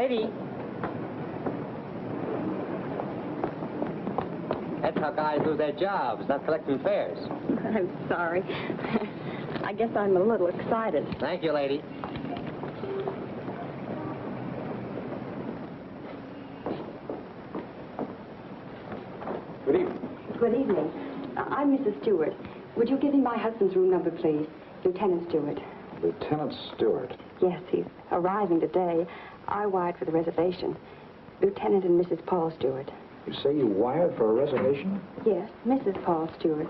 lady. That's how guys lose their jobs, not collecting fares. I'm sorry. I guess I'm a little excited. Thank you, lady. Good evening. Good evening. I'm Mrs. Stewart. Would you give me my husband's room number, please? Lieutenant Stewart. Lieutenant Stewart. Yes, he's arriving today. I wired for the reservation. Lieutenant and Mrs. Paul Stewart. You say you wired for a reservation? Yes, Mrs. Paul Stewart.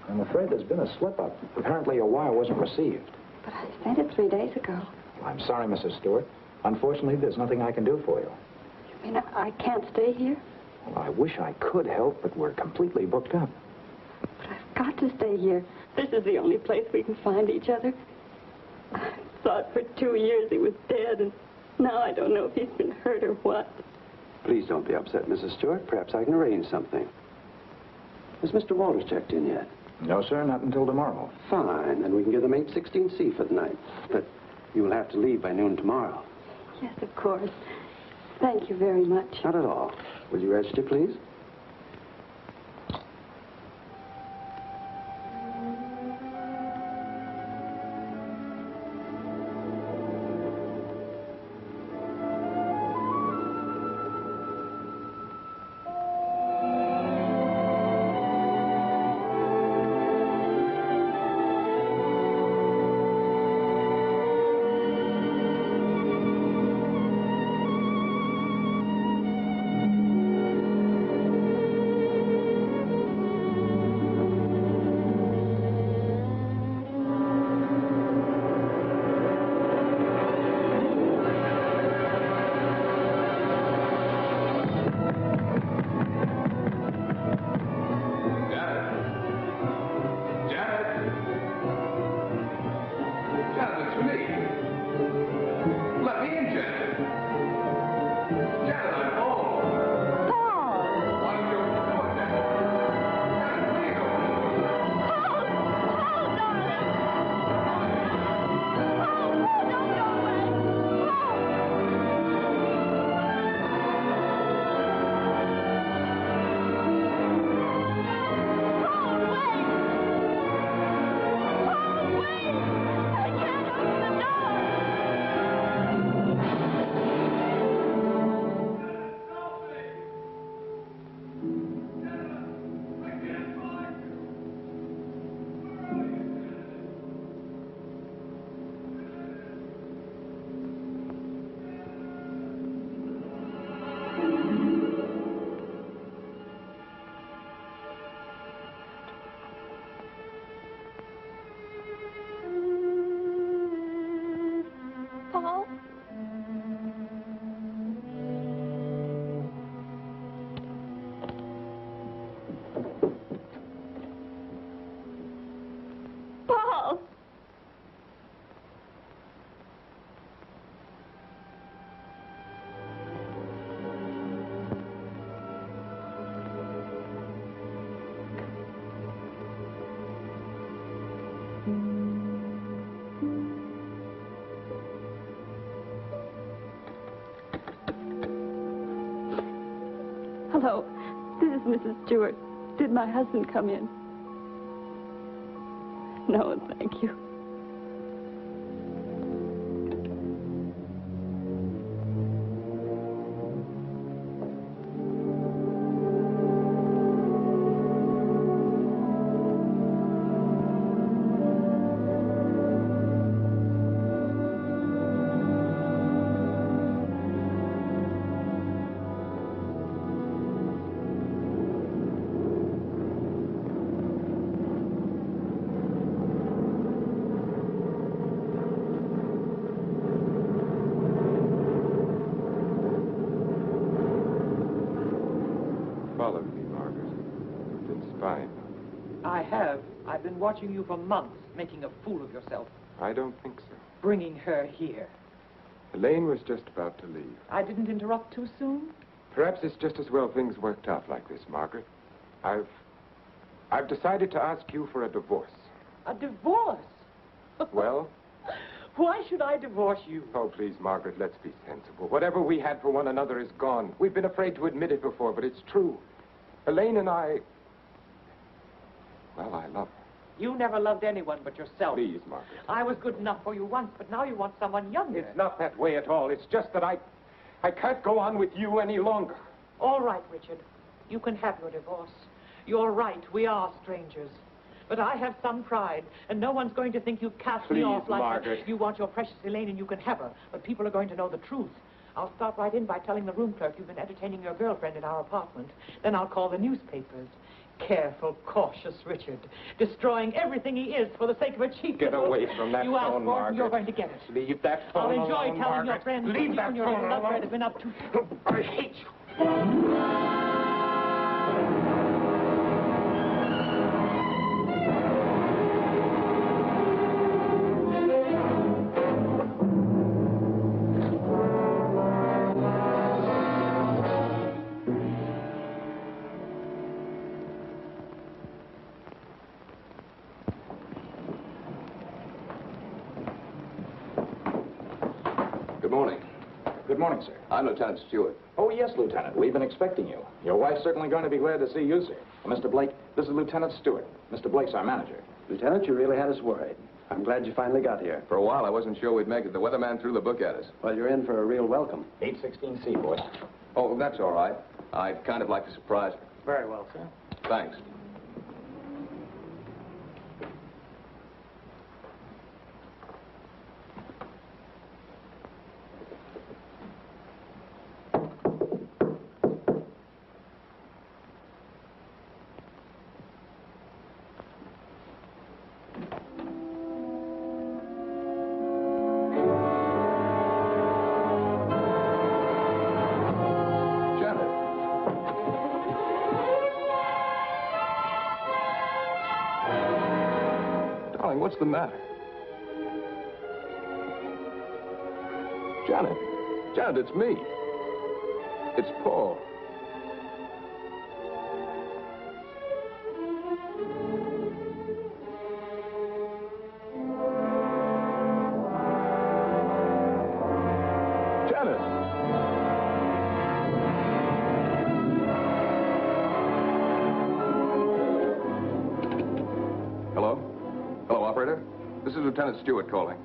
I'm afraid there's been a slip-up. Apparently your wire wasn't received. But I sent it 3 days ago. I'm sorry, Mrs. Stewart. Unfortunately, there's nothing I can do for you. You mean I can't stay here? Well, I wish I could help, but we're completely booked up. But I've got to stay here. This is the only place we can find each other. I thought for 2 years he was dead, and now I don't know if he's been hurt or what. Please don't be upset, Mrs. Stewart. Perhaps I can arrange something. Has Mr. Walters checked in yet? No, sir, not until tomorrow. Fine, then we can give them 816C for the night. But you will have to leave by noon tomorrow. Yes, of course. Thank you very much. Not at all. Will you register, please? Hello, this is Mrs. Stewart. Did my husband come in? No, thank you. I've been watching you for months, making a fool of yourself. I don't think so. Bringing her here. Elaine was just about to leave. I didn't interrupt too soon? Perhaps it's just as well things worked out like this, Margaret. I've decided to ask you for a divorce. A divorce? Well? Why should I divorce you? Oh, please, Margaret, let's be sensible. Whatever we had for one another is gone. We've been afraid to admit it before, but it's true. Elaine and I... Well, I love her. You never loved anyone but yourself. Please, Margaret. I was good enough for you once, but now you want someone younger. It's not that way at all. It's just that I can't go on with you any longer. All right, Richard. You can have your divorce. You're right. We are strangers. But I have some pride, and no one's going to think you cast me off like Margaret. that. You want your precious Elaine, and you can have her. But people are going to know the truth. I'll start right in by telling the room clerk you've been entertaining your girlfriend in our apartment. Then I'll call the newspapers. Careful, cautious Richard. Destroying everything he is for the sake of a cheap... Get away from that you asked phone, for it, and you're Margaret. going to get it. Leave that phone I'll enjoy alone, telling Margaret. your friends Leave that you that and your phone little love alone. have been up to... I hate you. Good morning. Good morning, sir. I'm Lieutenant Stewart. Oh, yes, Lieutenant. We've been expecting you. Your wife's certainly going to be glad to see you, sir. Well, Mr. Blake, this is Lieutenant Stewart. Mr. Blake's our manager. Lieutenant, you really had us worried. I'm glad you finally got here. For a while, I wasn't sure we'd make it. The weatherman threw the book at us. Well, you're in for a real welcome. 816C, boys. Oh, that's all right. I'd kind of like to surprise her. Very well, sir. Thanks. What's the matter? Janet. Janet, it's me. It's Paul. Janet. Hello? Hello, operator. This is Lieutenant Stewart calling.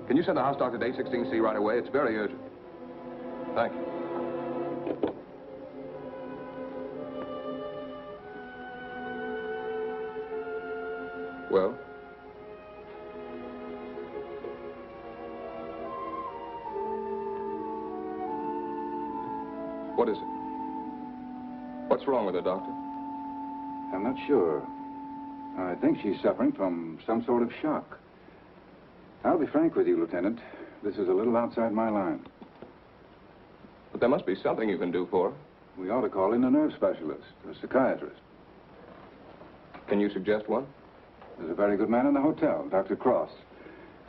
Can you send the house doctor to 816C right away? It's very urgent. Thank you. Well? What is it? What's wrong with her, Doctor? I'm not sure. I think she's suffering from some sort of shock. I'll be frank with you, Lieutenant. This is a little outside my line. But there must be something you can do for her. We ought to call in a nerve specialist, a psychiatrist. Can you suggest one? There's a very good man in the hotel, Dr. Cross.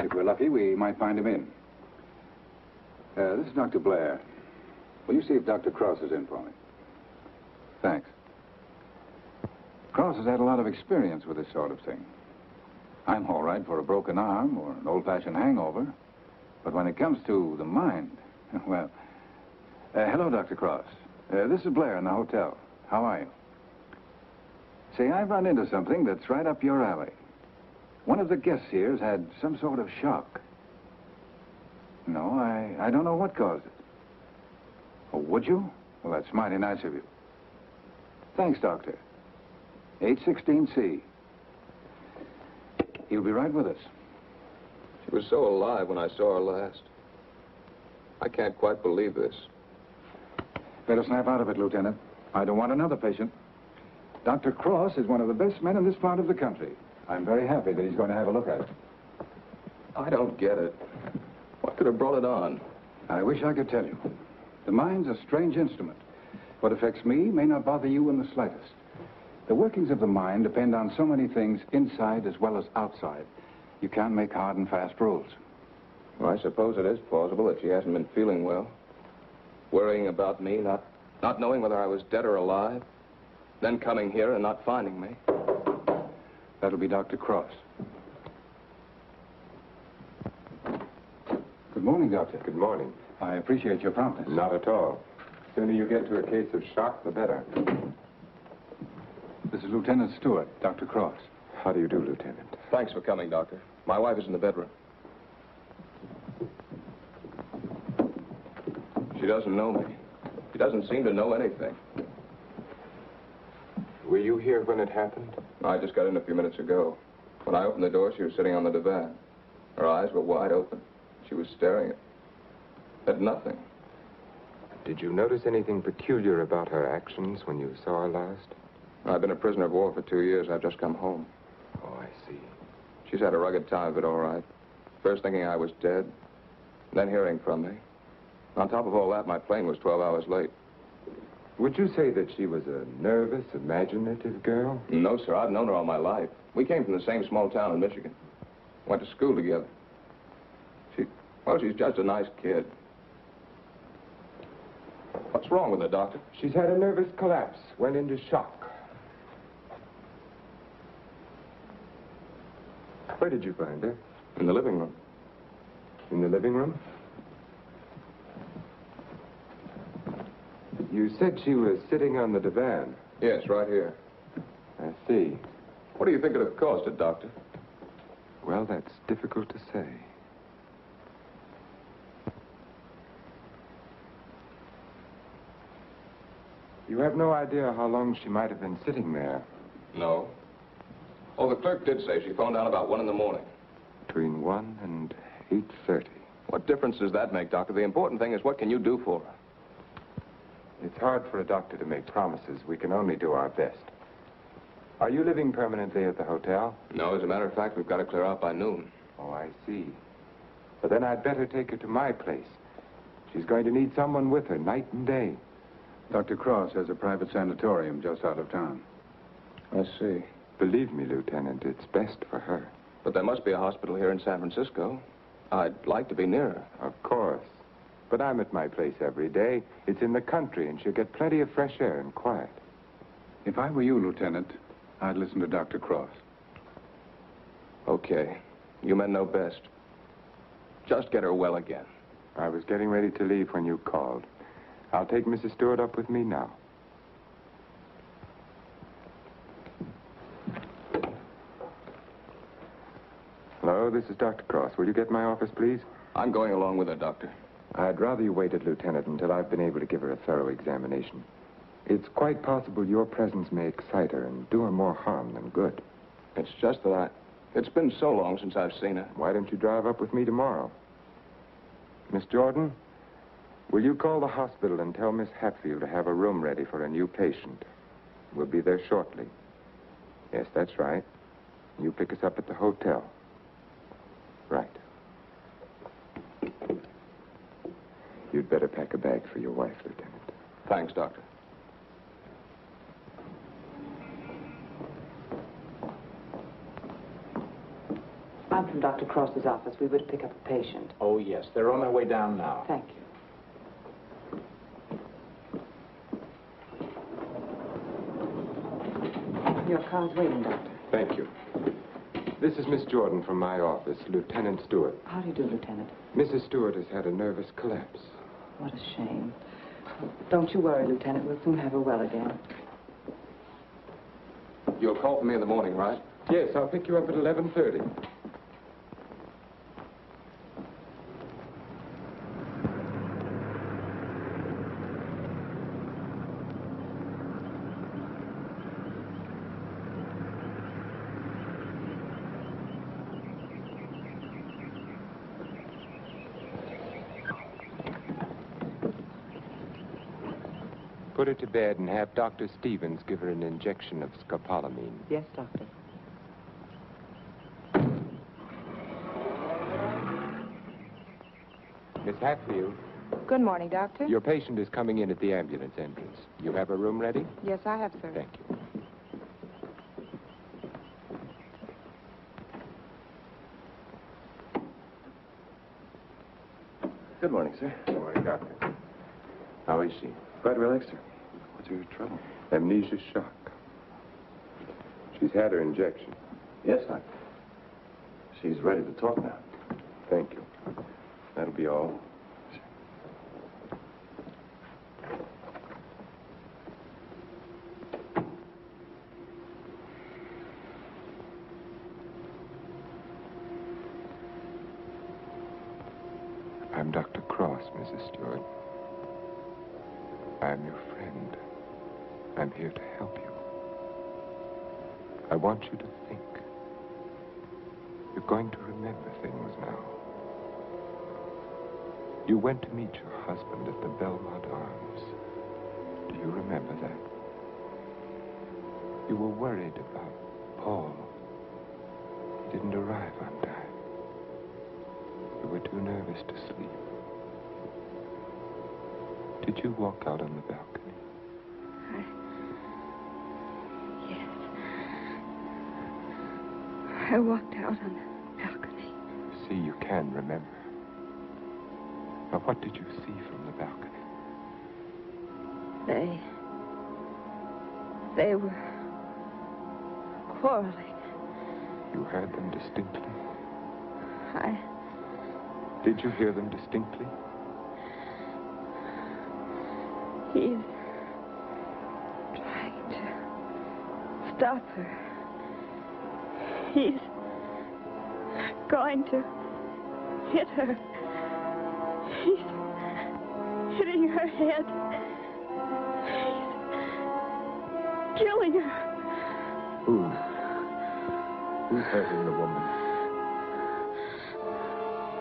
If we're lucky, we might find him in. This is Dr. Blair. Will you see if Dr. Cross is in for me? Thanks. Cross has had a lot of experience with this sort of thing. I'm all right for a broken arm or an old-fashioned hangover. But when it comes to the mind, well... hello, Dr. Cross. This is Blair in the hotel. How are you? Say, I've run into something that's right up your alley. One of the guests here's had some sort of shock. No, I don't know what caused it. Oh, would you? Well, that's mighty nice of you. Thanks, Doctor. 816C. He'll be right with us. She was so alive when I saw her last. I can't quite believe this. Better snap out of it, Lieutenant. I don't want another patient. Dr. Cross is one of the best men in this part of the country. I'm very happy that he's going to have a look at it. I don't get it. What could have brought it on? I wish I could tell you. The mind's a strange instrument. What affects me may not bother you in the slightest. The workings of the mind depend on so many things inside as well as outside. You can't make hard and fast rules. Well, I suppose it is plausible that she hasn't been feeling well. Worrying about me, not knowing whether I was dead or alive. Then coming here and not finding me. That'll be Dr. Cross. morning, Doctor. Good morning. I appreciate your promptness. Not at all. The sooner you get to a case of shock, the better. This is Lieutenant Stewart, Dr. Cross. How do you do, Lieutenant? Thanks for coming, Doctor. My wife is in the bedroom. She doesn't know me. She doesn't seem to know anything. Were you here when it happened? I just got in a few minutes ago. When I opened the door, she was sitting on the divan. Her eyes were wide open. She was staring at nothing. Did you notice anything peculiar about her actions when you saw her last? I've been a prisoner of war for 2 years. I've just come home. Oh, I see. She's had a rugged time of it, all right. First thinking I was dead, then hearing from me. On top of all that, my plane was 12 hours late. Would you say that she was a nervous, imaginative girl? No, sir. I've known her all my life. We came from the same small town in Michigan. Went to school together. She's just a nice kid. What's wrong with her, Doctor? She's had a nervous collapse, went into shock. Where did you find her? In the living room. In the living room? You said she was sitting on the divan. Yes, right here. I see. What do you think could have caused it, Doctor? Well, that's difficult to say. You have no idea how long she might have been sitting there. No. Oh, the clerk did say she phoned down about 1 in the morning. Between 1 and 8:30. What difference does that make, Doctor? The important thing is what can you do for her? It's hard for a doctor to make promises. We can only do our best. Are you living permanently at the hotel? No, as a matter of fact, we've got to clear out by noon. Oh, I see. But then I'd better take her to my place. She's going to need someone with her night and day. Dr. Cross has a private sanatorium just out of town. I see. Believe me, Lieutenant, it's best for her. But there must be a hospital here in San Francisco. I'd like to be near her. Of course. But I'm at my place every day. It's in the country, and she'll get plenty of fresh air and quiet. If I were you, Lieutenant, I'd listen to Dr. Cross. Okay. You men know best. Just get her well again. I was getting ready to leave when you called. I'll take Mrs. Stewart up with me now. Hello, this is Dr. Cross. Will you get my office, please? I'm going along with her, Doctor. I'd rather you waited, Lieutenant, until I've been able to give her a thorough examination. It's quite possible your presence may excite her and do her more harm than good. It's just that it's been so long since I've seen her. Why don't you drive up with me tomorrow? Miss Jordan, will you call the hospital and tell Miss Hatfield to have a room ready for a new patient? We'll be there shortly. Yes, that's right. You pick us up at the hotel. Right. You'd better pack a bag for your wife, Lieutenant. Thanks, Doctor. I'm from Dr. Cross's office. We were to pick up a patient. Oh, yes. They're on their way down now. Thank you. Your car's waiting, Doctor. Thank you. This is Miss Jordan from my office, Lieutenant Stewart. How do you do, Lieutenant? Mrs. Stewart has had a nervous collapse. What a shame. Don't you worry, Lieutenant. We'll soon have her well again. You'll call for me in the morning, right? Yes, I'll pick you up at 11:30. Put her to bed and have Dr. Stevens give her an injection of scopolamine. Yes, Doctor. Miss Hatfield, Good morning, Doctor. your patient is coming in at the ambulance entrance. You have a room ready? Yes, I have, sir. Thank you. Good morning, sir. Good morning, Doctor. How is she? Quite relaxed, sir. What's your trouble? Amnesia shock. She's had her injection. Yes, doctor. She's ready to talk now. Thank you. That'll be all. I'm Dr. Cross, Mrs. Stewart. I'm your friend. I'm here to help you. I want you to think. You're going to remember things now. You went to meet your husband at the Belmont Arms. Do you remember that? You were worried about Paul. He didn't arrive on time. You were too nervous to sleep. Did you walk out on the balcony? Yes. I walked out on the balcony. See, you can remember. Now, what did you see from the balcony? They were quarreling. You heard them distinctly? I Did you hear them distinctly? He's trying to stop her. He's going to hit her. He's hitting her head. He's killing her. Who? Who's hurting the woman?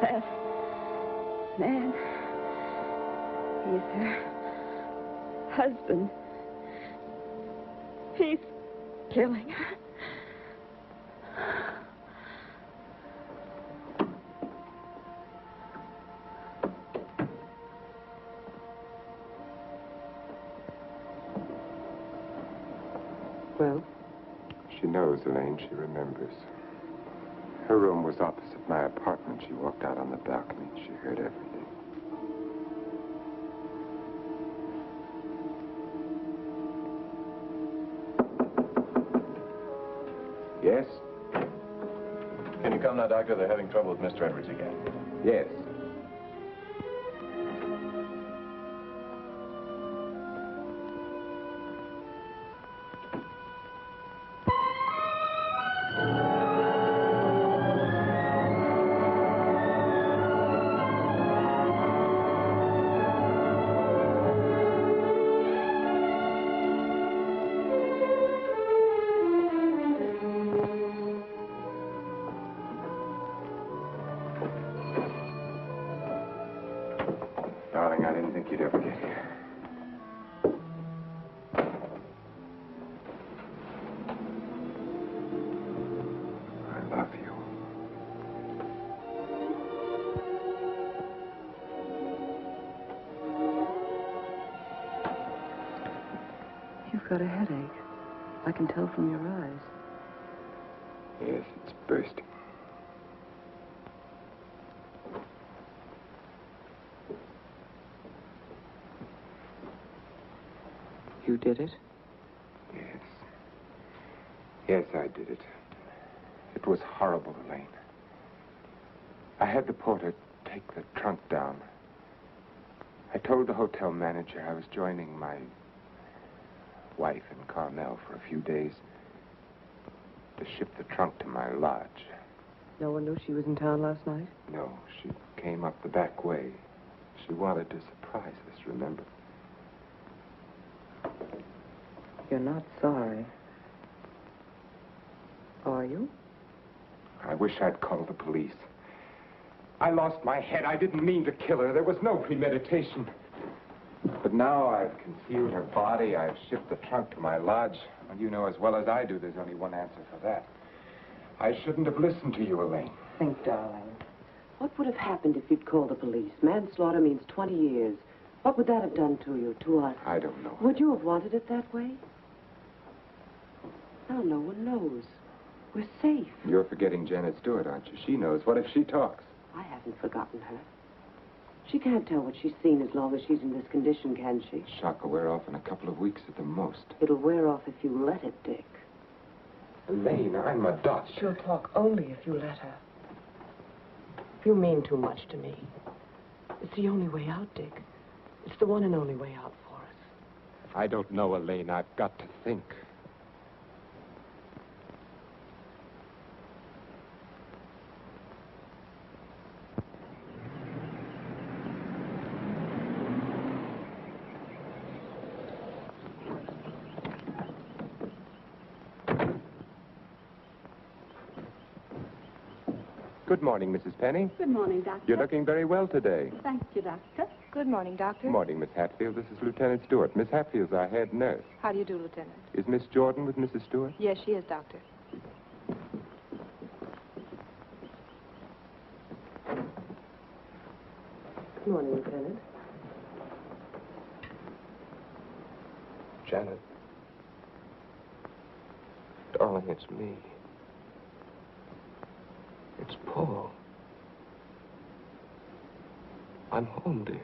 That man. He's her husband. He's killing her. Well? She knows, Elaine. She remembers. Her room was opposite my apartment. She walked out on the balcony. She heard everything. Yes? Can you come now, Doctor? They're having trouble with Mr. Edwards again. Yes. Darling, I didn't think you'd ever get here. I love you. You've got a headache. I can tell from your eyes. Yes, it's bursting. You did it? Yes. Yes, I did it. It was horrible, Elaine. I had the porter take the trunk down. I told the hotel manager I was joining my wife in Carmel for a few days to ship the trunk to my lodge. No one knew she was in town last night? No, she came up the back way. She wanted to surprise us, remember? You're not sorry. Are you? I wish I'd called the police. I lost my head. I didn't mean to kill her. There was no premeditation. But now I've concealed her body. I've shipped the trunk to my lodge. And you know as well as I do there's only one answer for that. I shouldn't have listened to you, Elaine. Think, darling. What would have happened if you'd called the police? Manslaughter means 20 years. What would that have done to you, to us? I don't know. Would you have wanted it that way? Now no one knows. We're safe. You're forgetting Janet Stewart, aren't you? She knows. What if she talks? I haven't forgotten her. She can't tell what she's seen as long as she's in this condition, can she? Shock will wear off in a couple of weeks at the most. It'll wear off if you let it, Dick. Elaine, I'm a doctor. She'll talk only if you let her. You mean too much to me. It's the only way out, Dick. It's the one and only way out for us. I don't know, Elaine. I've got to think. Good morning, Mrs. Penny. Good morning, Doctor. You're looking very well today. Thank you, Doctor. Good morning, Doctor. Good morning, Miss Hatfield. This is Lieutenant Stewart. Miss Hatfield's our head nurse. How do you do, Lieutenant? Is Miss Jordan with Mrs. Stewart? Yes, she is, Doctor. Good morning, Lieutenant. Janet. Darling, it's me. It's Paul. I'm home, dear.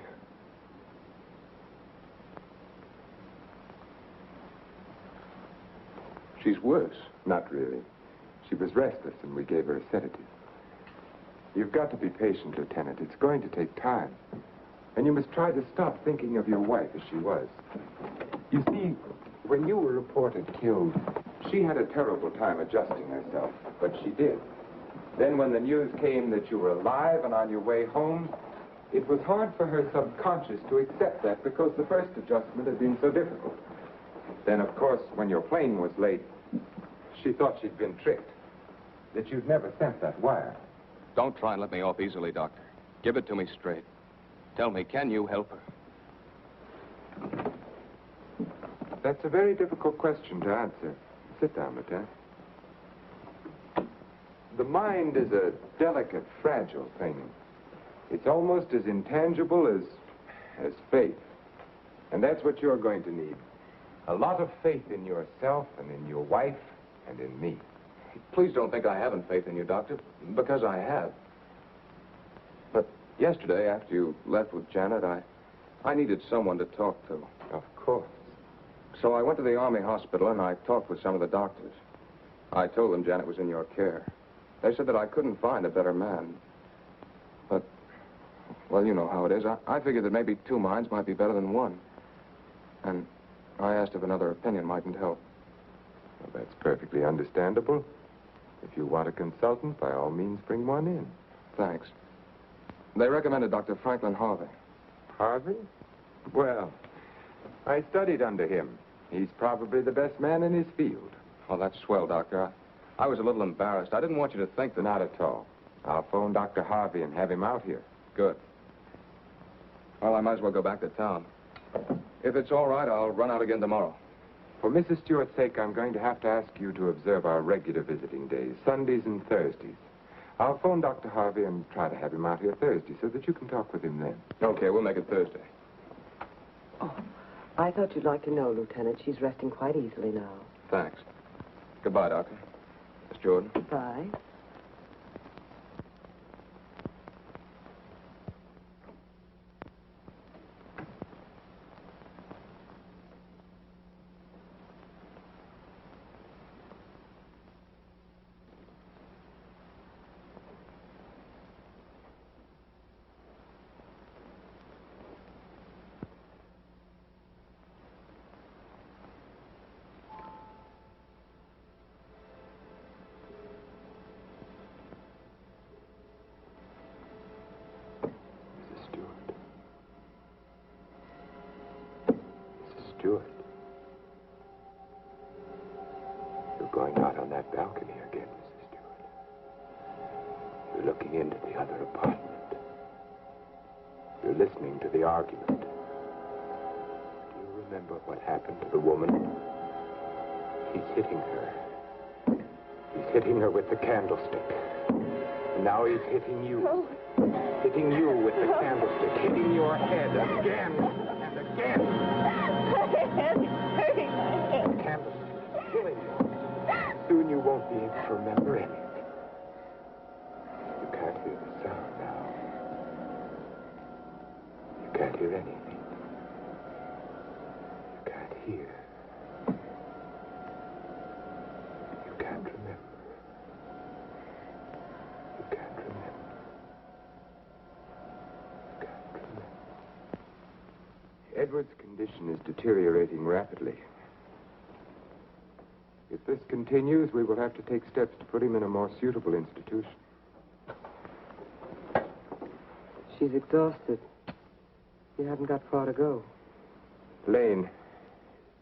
She's worse. Not really. She was restless, and we gave her a sedative. You've got to be patient, Lieutenant. It's going to take time. And you must try to stop thinking of your wife as she was. You see, when you were reported killed, she had a terrible time adjusting herself, but she did. Then when the news came that you were alive and on your way home, it was hard for her subconscious to accept that because the first adjustment had been so difficult. Then, of course, when your plane was late, she thought she'd been tricked, that you'd never sent that wire. Don't try and let me off easily, Doctor. Give it to me straight. Tell me, can you help her? That's a very difficult question to answer. Sit down, Lieutenant. The mind is a delicate, fragile thing. It's almost as intangible as faith. And that's what you're going to need. A lot of faith in yourself and in your wife and in me. Please don't think I haven't faith in you, Doctor, because I have. But yesterday, after you left with Janet, I needed someone to talk to. Of course. So I went to the Army hospital and I talked with some of the doctors. I told them Janet was in your care. They said that I couldn't find a better man. But, well, you know how it is. I figured that maybe two minds might be better than one. And I asked if another opinion mightn't help. Well, that's perfectly understandable. If you want a consultant, by all means, bring one in. Thanks. They recommended Dr. Franklin Harvey. Harvey? Well, I studied under him. He's probably the best man in his field. Oh, that's swell, Doctor. I was a little embarrassed. I didn't want you to think that... Not at all. I'll phone Dr. Harvey and have him out here. Good. Well, I might as well go back to town. If it's all right, I'll run out again tomorrow. For Mrs. Stewart's sake, I'm going to have to ask you to observe our regular visiting days, Sundays and Thursdays. I'll phone Dr. Harvey and try to have him out here Thursday so that you can talk with him then. Okay, we'll make it Thursday. Oh, I thought you'd like to know, Lieutenant. She's resting quite easily now. Thanks. Goodbye, Doctor. Miss Jordan. Bye. Stewart. You're going out on that balcony again, Mrs. Stewart. You're looking into the other apartment. You're listening to the argument. Do you remember what happened to the woman? He's hitting her. He's hitting her with the candlestick. And now he's hitting you. No. Hitting you with the candlestick. Hitting your head again and again. Hurting my head. The candlestick killing you. Soon you won't be able to remember anything. You can't hear the sound now. You can't hear anything. You can't hear. You can't remember. You can't remember. You can't remember. Edward's condition is deteriorating rapidly. If this continues, we will have to take steps to put him in a more suitable institution. She's exhausted. You haven't got far to go. Lane,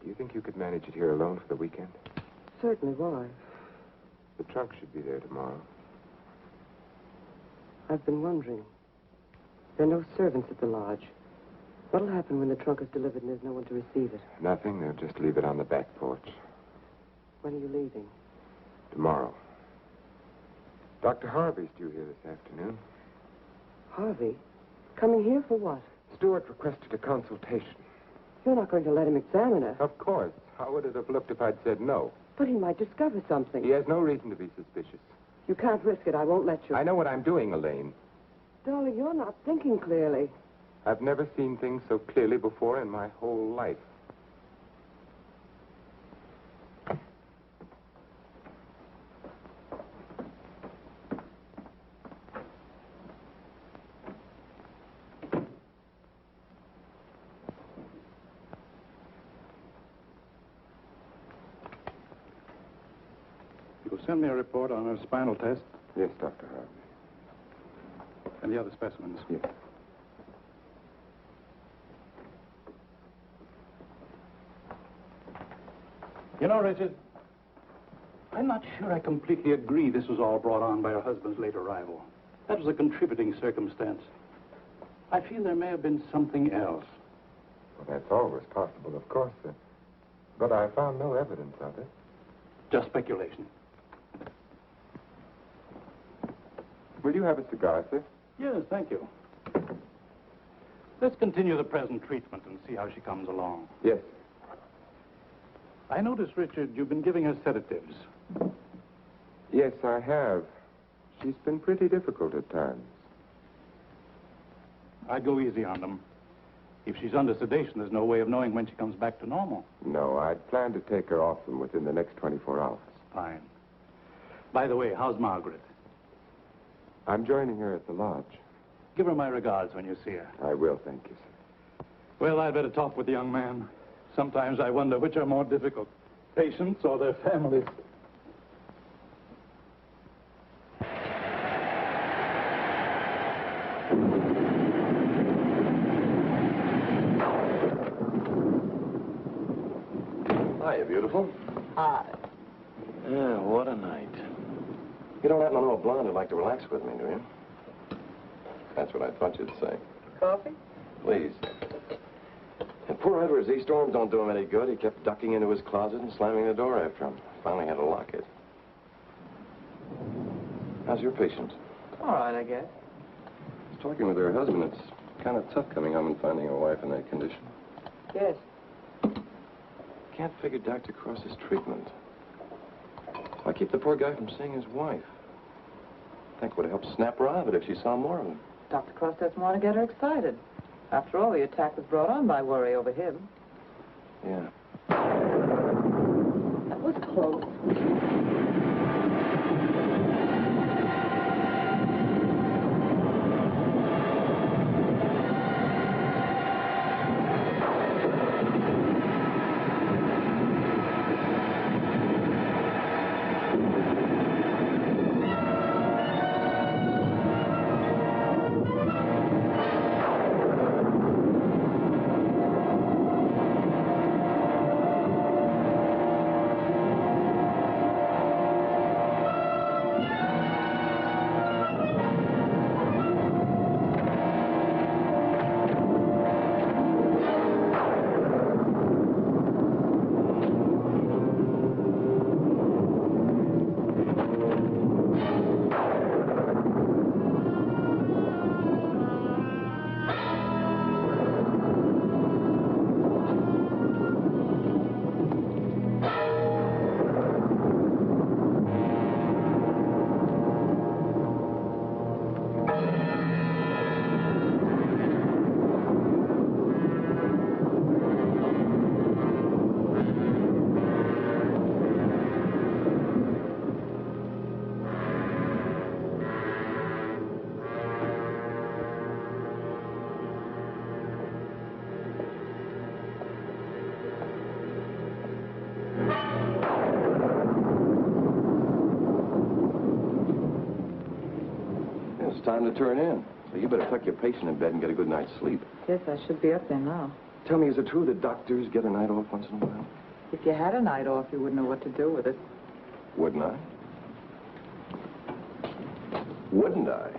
do you think you could manage it here alone for the weekend? Certainly. Why? The trunk should be there tomorrow. I've been wondering. There are no servants at the lodge. What'll happen when the trunk is delivered and there's no one to receive it? Nothing. They'll just leave it on the back porch. When are you leaving? Tomorrow. Dr. Harvey's due here this afternoon. Harvey? Coming here for what? Stewart requested a consultation. You're not going to let him examine her. Of course. How would it have looked if I'd said no? But he might discover something. He has no reason to be suspicious. You can't risk it. I won't let you. I know what I'm doing, Elaine. Darling, you're not thinking clearly. I've never seen things so clearly before in my whole life. You'll send me a report on her spinal test Yes, Dr. Harvey. and the other specimens. Yes. You know, Richard, I'm not sure I completely agree this was all brought on by her husband's late arrival. That was a contributing circumstance. I feel there may have been something else. Well, that's always possible, of course, sir. But I found no evidence of it. Just speculation. Will you have a cigar, sir? Yes, thank you. Let's continue the present treatment and see how she comes along. Yes. I notice, Richard, you've been giving her sedatives. Yes, I have. She's been pretty difficult at times. I'd go easy on them. If she's under sedation, there's no way of knowing when she comes back to normal. No, I'd planned to take her off them within the next 24 hours. Fine. By the way, how's Margaret? I'm joining her at the lodge. Give her my regards when you see her. I will, thank you, sir. Well, I'd better talk with the young man. Sometimes I wonder which are more difficult, patients or their families. Hiya, beautiful. Hi. Yeah, what a night. You don't happen to know a blonde who'd like to relax with me, do you? That's what I thought you'd say. Coffee? Please. And poor Edwards, these storms don't do him any good. He kept ducking into his closet and slamming the door after him. Finally had to lock it. How's your patient? All right, I guess. I was talking with her husband. It's kind of tough coming home and finding a wife in that condition. Yes. Can't figure Dr. Cross's treatment. Why keep the poor guy from seeing his wife? I think it would have helped snap her out of it if she saw more of him. Dr. Cross doesn't want to get her excited. After all, the attack was brought on by worry over him. Yeah. That was close. starting to turn in. So you better tuck your patient in bed and get a good night's sleep. Yes, I should be up there now. Tell me, is it true that doctors get a night off once in a while? If you had a night off, you wouldn't know what to do with it. Wouldn't I? Wouldn't I?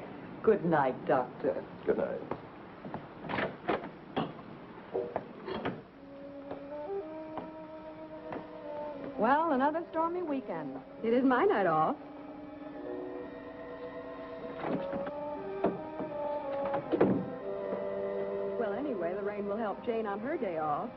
Good night, Doctor. Good night. Well, another stormy weekend. It is my night off. Well, anyway, the rain will help Jane on her day off.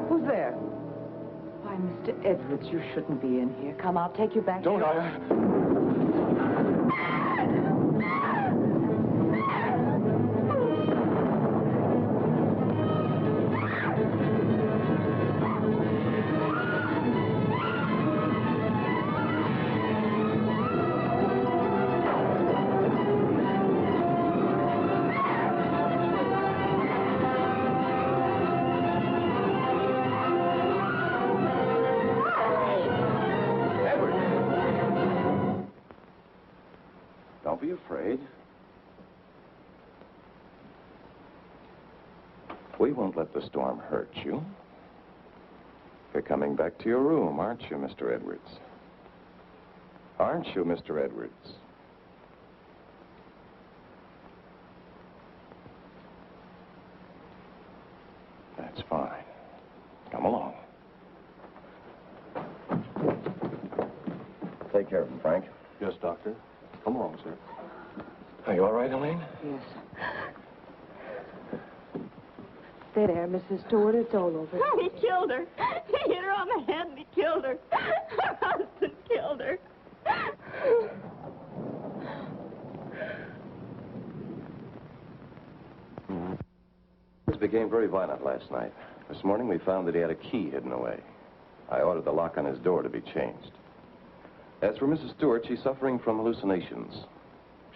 Who's there? Why, Mr. Edwards, you shouldn't be in here. Come, I'll take you back to Don't your... I? Don't be afraid. We won't let the storm hurt you. You're coming back to your room, aren't you, Mr. Edwards? Aren't you, Mr. Edwards? That's fine. Come along. Take care of him, Frank. Yes, Doctor. Come along, sir. Are you all right, Elaine? Yes. Stay there, Mrs. Stewart. It's all over. Oh, he killed her. He hit her on the head and he killed her. Her husband killed her. This became very violent last night. This morning we found that he had a key hidden away. I ordered the lock on his door to be changed. As for Mrs. Stewart, she's suffering from hallucinations.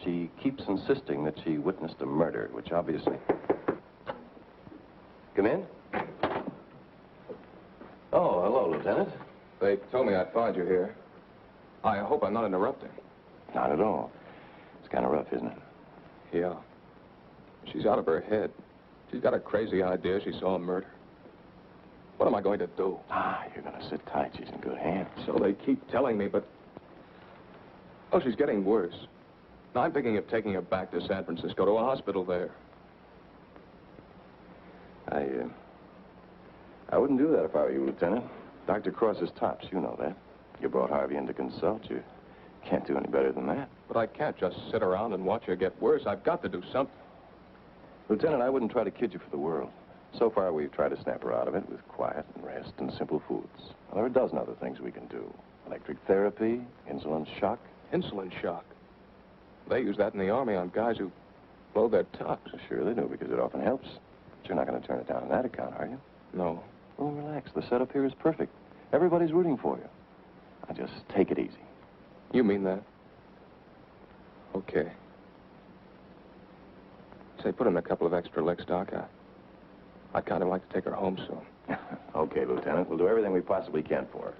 She keeps insisting that she witnessed a murder, which obviously... Come in? Oh, hello, Lieutenant. They told me I'd find you here. I hope I'm not interrupting. Not at all. It's kind of rough, isn't it? Yeah. She's out of her head. She's got a crazy idea she saw a murder. What am I going to do? Ah, you're going to sit tight. She's in good hands. So they keep telling me, but... Oh, she's getting worse. Now, I'm thinking of taking her back to San Francisco, to a hospital there. I wouldn't do that if I were you, Lieutenant. Dr. Cross is tops, you know that. You brought Harvey in to consult. You can't do any better than that. But I can't just sit around and watch her get worse. I've got to do something. Lieutenant, I wouldn't try to kid you for the world. So far, we've tried to snap her out of it with quiet and rest and simple foods. Well, there are a dozen other things we can do. Electric therapy, insulin shock. Insulin shock. They use that in the Army on guys who blow their tops. Sure they do, because it often helps. But you're not going to turn it down on that account, are you? No. Well, relax. The setup here is perfect. Everybody's rooting for you. Now, just take it easy. You mean that? Okay. Say, put in a couple of extra licks, Doc. I'd kind of like to take her home soon. Okay, Lieutenant. We'll do everything we possibly can for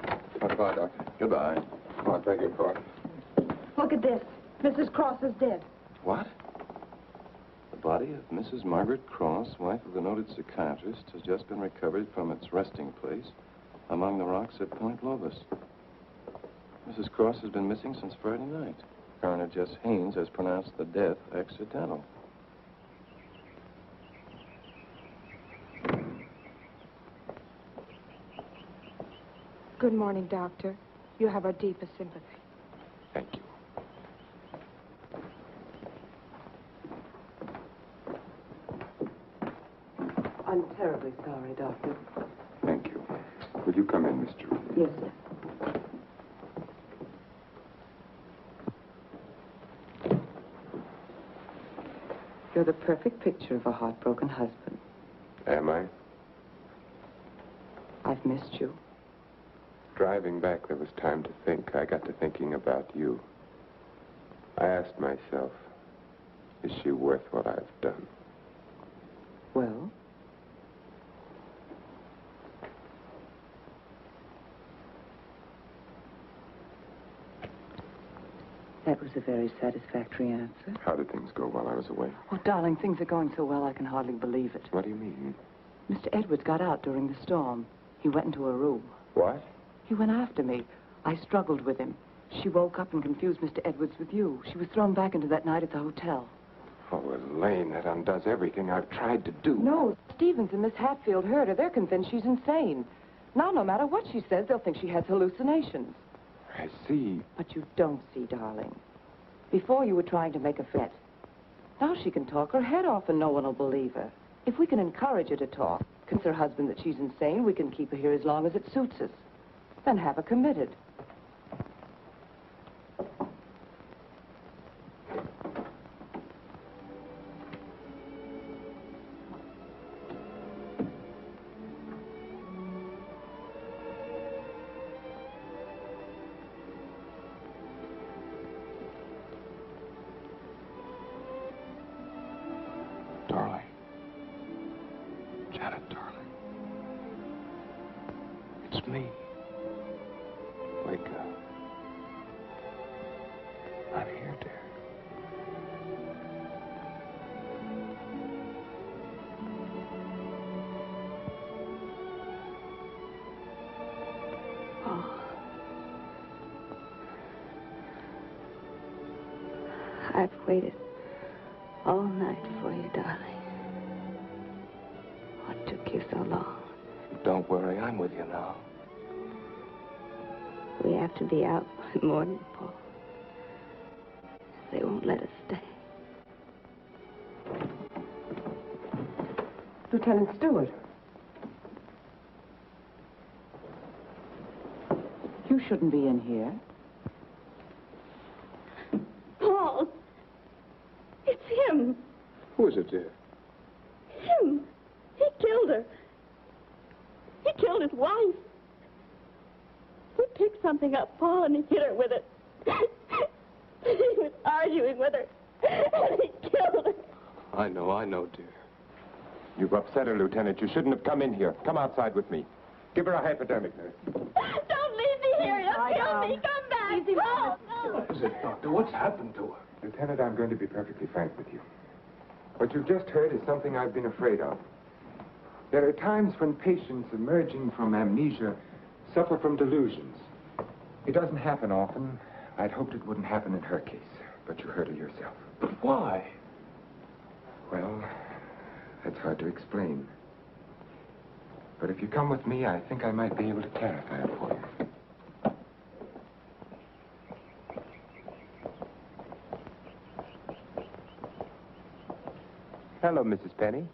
her. Goodbye, Doctor. Goodbye. I beg your pardon. Look at this. Mrs. Cross is dead. What? The body of Mrs. Margaret Cross, wife of the noted psychiatrist, has just been recovered from its resting place among the rocks at Point Lobos. Mrs. Cross has been missing since Friday night. Coroner Jess Haynes has pronounced the death accidental. Good morning, Doctor. You have our deepest sympathy. Thank you. I'm terribly sorry, Doctor. Thank you. Will you come in, Miss Drew? Yes, sir. You're the perfect picture of a heartbroken husband. Am I? I've missed you. Driving back, there was time to think. I got to thinking about you. I asked myself, is she worth what I've done? Well? That was a very satisfactory answer. How did things go while I was away? Oh, darling, things are going so well I can hardly believe it. What do you mean? Mr. Edwards got out during the storm. He went into a room. What? He went after me. I struggled with him. She woke up and confused Mr. Edwards with you. She was thrown back into that night at the hotel. Oh, Elaine, that undoes everything I've tried to do. No, Stevens and Miss Hatfield heard her. They're convinced she's insane. Now, no matter what she says, they'll think she has hallucinations. I see. But you don't see, darling. Before you were trying to make a fit. Now she can talk her head off and no one will believe her. If we can encourage her to talk, convince her husband that she's insane, we can keep her here as long as it suits us. Then have her committed. Darling. Janet, darling. It's me. Wake up. I'm here, dear. Oh. I've waited all night for you, darling. What took you so long? Don't worry, I'm with you now. We have to be out by morning, Paul. They won't let us stay. Lieutenant Stewart. You shouldn't be in here. Paul! It's him! Who is it, dear? Him! He killed her. He killed his wife. He picked something up, Paul, and he hit her with it. He was arguing with her, and he killed her. I know, dear. You've upset her, Lieutenant. You shouldn't have come in here. Come outside with me. Give her a hypodermic, nurse. Don't leave me here. You'll kill me. Come back. Paul, no. What is it, Doctor? What's happened to her? Lieutenant, I'm going to be perfectly frank with you. What you've just heard is something I've been afraid of. There are times when patients emerging from amnesia suffer from delusions. It doesn't happen often. I'd hoped it wouldn't happen in her case, but you heard her yourself. But why? Well, that's hard to explain. But if you come with me, I think I might be able to clarify it for you. Hello, Mrs. Penny.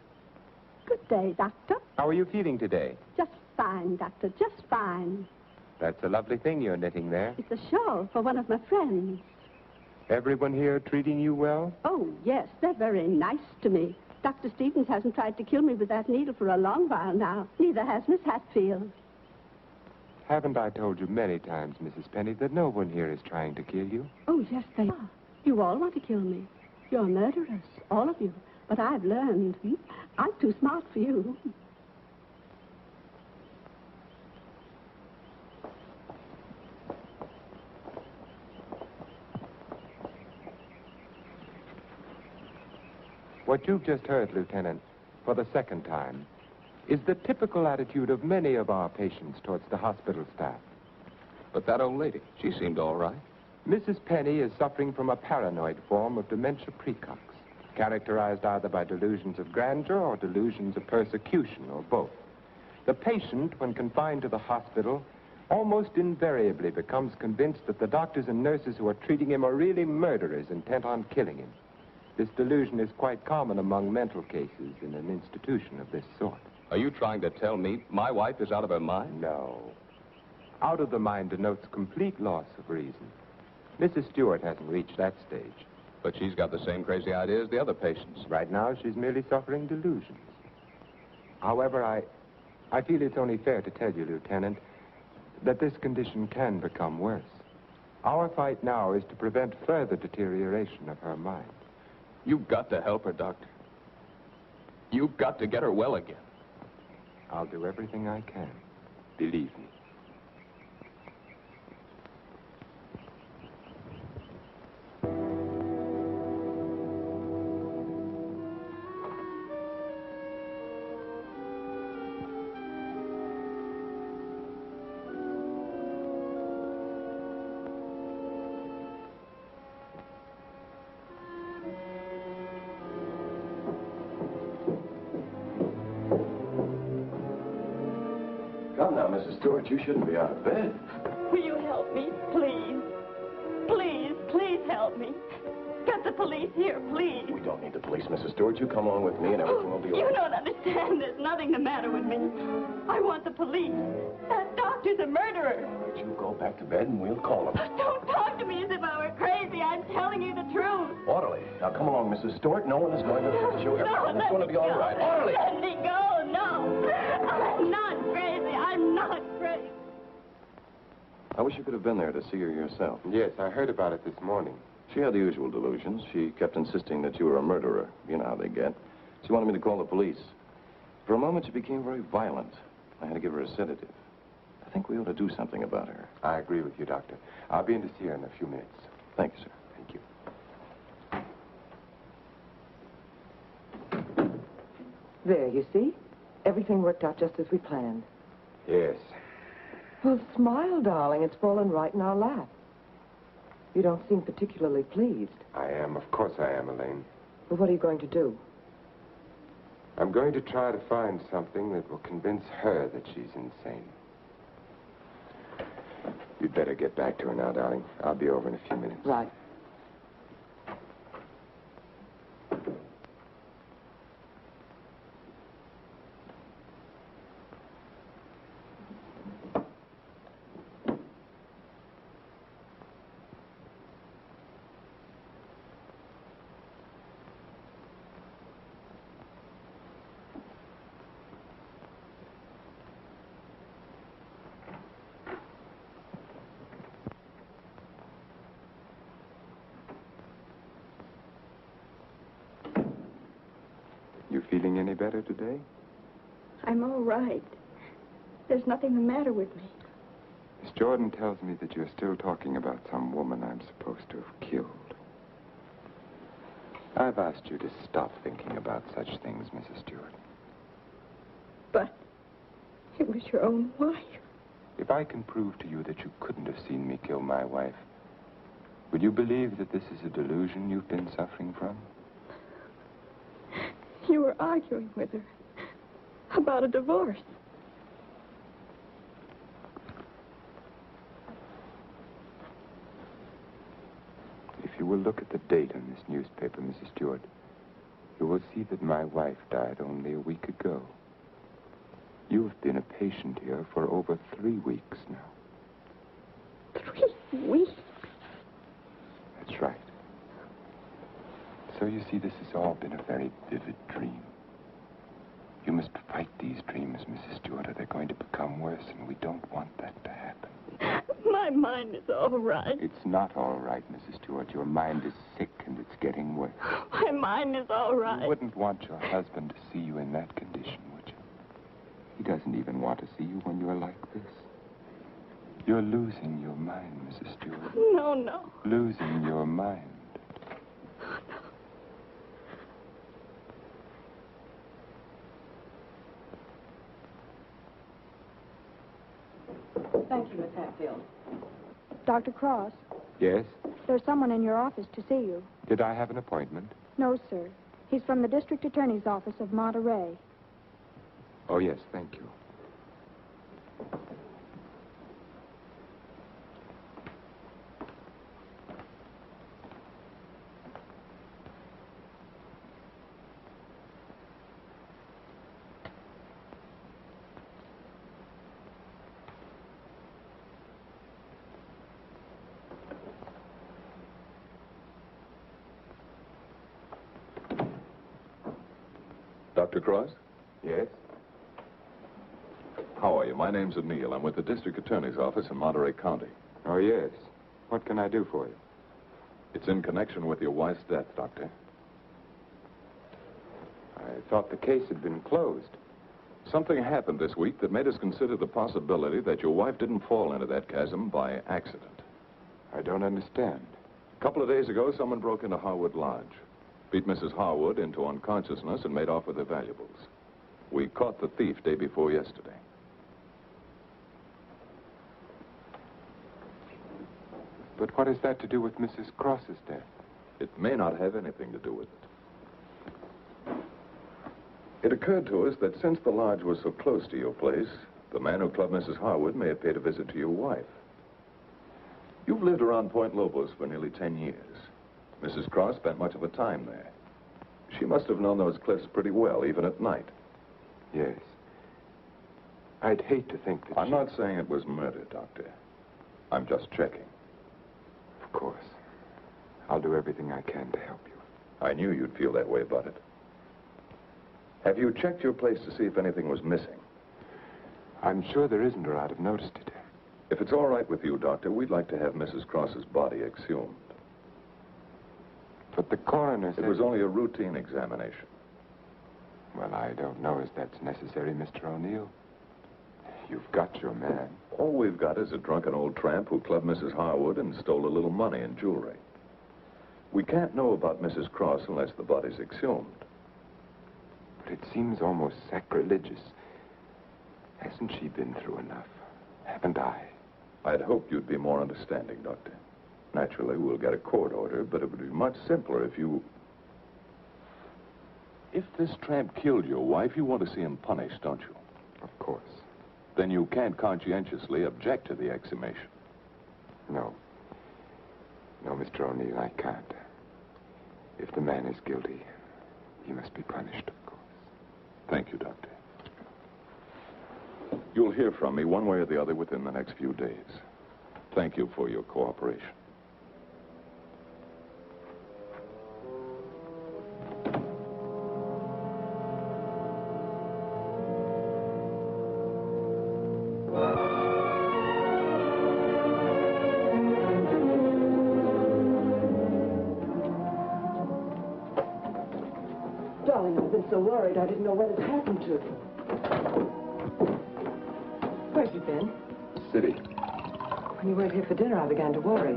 Good day, Doctor. How are you feeling today? Just fine, Doctor, just fine. That's a lovely thing you're knitting there. It's a shawl for one of my friends. Everyone here treating you well? Oh, yes, they're very nice to me. Dr. Stevens hasn't tried to kill me with that needle for a long while now. Neither has Miss Hatfield. Haven't I told you many times, Mrs. Penny, that no one here is trying to kill you? Oh, yes, they are. You all want to kill me. You're murderers, all of you. But I've learned. I'm too smart for you. What you've just heard, Lieutenant, for the second time, is the typical attitude of many of our patients towards the hospital staff. But that old lady, she seemed all right. Mrs. Penny is suffering from a paranoid form of dementia precox, characterized either by delusions of grandeur or delusions of persecution, or both. The patient, when confined to the hospital, almost invariably becomes convinced that the doctors and nurses who are treating him are really murderers intent on killing him. This delusion is quite common among mental cases in an institution of this sort. Are you trying to tell me my wife is out of her mind? No. Out of the mind denotes complete loss of reason. Mrs. Stewart hasn't reached that stage. But she's got the same crazy idea as the other patients. Right now, she's merely suffering delusions. However, I feel it's only fair to tell you, Lieutenant, that this condition can become worse. Our fight now is to prevent further deterioration of her mind. You've got to help her, Doctor. You've got to get her well again. I'll do everything I can. Believe me. Come now, Mrs. Stewart, you shouldn't be out of bed. Will you help me, please? Please, please help me. Get the police here, please. We don't need the police, Mrs. Stewart. You come along with me and everything will be all You right. don't understand. There's nothing the matter with me. I want the police. That doctor's a murderer. But you go back to bed and we'll call them. Don't talk to me as if I were crazy. I'm telling you the truth. Orderly. Now come along, Mrs. Stewart. No one is going to hurt you. Everything is going to be all right. Orderly! Let me go. No. I'm not crazy. I'm not crazy. I wish you could have been there to see her yourself. Yes, I heard about it this morning. She had the usual delusions. She kept insisting that you were a murderer. You know how they get. She wanted me to call the police. For a moment, she became very violent. I had to give her a sedative. I think we ought to do something about her. I agree with you, Doctor. I'll be in to see her in a few minutes. Thank you, sir. Thank you. There, you see? Everything worked out just as we planned. Yes. Well, smile, darling. It's fallen right in our lap. You don't seem particularly pleased. I am. Of course I am, Elaine. Well, what are you going to do? I'm going to try to find something that will convince her that she's insane. You'd better get back to her now, darling. I'll be over in a few minutes. Right. You feeling any better today? I'm all right. There's nothing the matter with me. Miss Jordan tells me that you're still talking about some woman I'm supposed to have killed. I've asked you to stop thinking about such things, Mrs. Stewart. But it was your own wife. If I can prove to you that you couldn't have seen me kill my wife, would you believe that this is a delusion you've been suffering from? You were arguing with her about a divorce. If you will look at the date on this newspaper, Mrs. Stewart, you will see that my wife died only a week ago. You've been a patient here for over 3 weeks now. 3 weeks? That's right. So you see, this has all been a very vivid dream. You must fight these dreams, Mrs. Stewart, or they're going to become worse, and we don't want that to happen. My mind is all right. It's not all right, Mrs. Stewart. Your mind is sick, and it's getting worse. My mind is all right. You wouldn't want your husband to see you in that condition, would you? He doesn't even want to see you when you're like this. You're losing your mind, Mrs. Stewart. No, no. Losing your mind. Thank you, Miss Hatfield. Dr. Cross, Yes? there's someone in your office to see you. Did I have an appointment? No, sir. He's from the district attorney's office of Monterey. Oh, yes, thank you. Dr. Cross? Yes? How are you? My name's O'Neill. I'm with the district attorney's office in Monterey County. Oh, yes. What can I do for you? It's in connection with your wife's death, Doctor. I thought the case had been closed. Something happened this week that made us consider the possibility that your wife didn't fall into that chasm by accident. I don't understand. A couple of days ago, someone broke into Harwood Lodge, beat Mrs. Harwood into unconsciousness, and made off with her valuables. We caught the thief day before yesterday. But what has that to do with Mrs. Cross's death? It may not have anything to do with it. It occurred to us that since the lodge was so close to your place, the man who clubbed Mrs. Harwood may have paid a visit to your wife. You've lived around Point Lobos for nearly 10 years. Mrs. Cross spent much of her time there. She must have known those cliffs pretty well, even at night. Yes. I'd hate to think that I'm not saying it was murder, Doctor. I'm just checking. Of course. I'll do everything I can to help you. I knew you'd feel that way about it. Have you checked your place to see if anything was missing? I'm sure there isn't, or I'd have noticed it. If it's all right with you, Doctor, we'd like to have Mrs. Cross's body exhumed. But the coroner said... It was only a routine examination. Well, I don't know if that's necessary, Mr. O'Neill. You've got your man. All we've got is a drunken old tramp who clubbed Mrs. Harwood and stole a little money and jewelry. We can't know about Mrs. Cross unless the body's exhumed. But it seems almost sacrilegious. Hasn't she been through enough? Haven't I? I'd hoped you'd be more understanding, Doctor. Naturally, we'll get a court order, but it would be much simpler if you... If this tramp killed your wife, you want to see him punished, don't you? Of course. Then you can't conscientiously object to the exhumation. No. No, Mr. O'Neill, I can't. If the man is guilty, he must be punished, of course. Thank you, Doctor. You'll hear from me one way or the other within the next few days. Thank you for your cooperation. Darling, I've been so worried I didn't know what had happened to you. Where have you been? City. When you weren't here for dinner, I began to worry.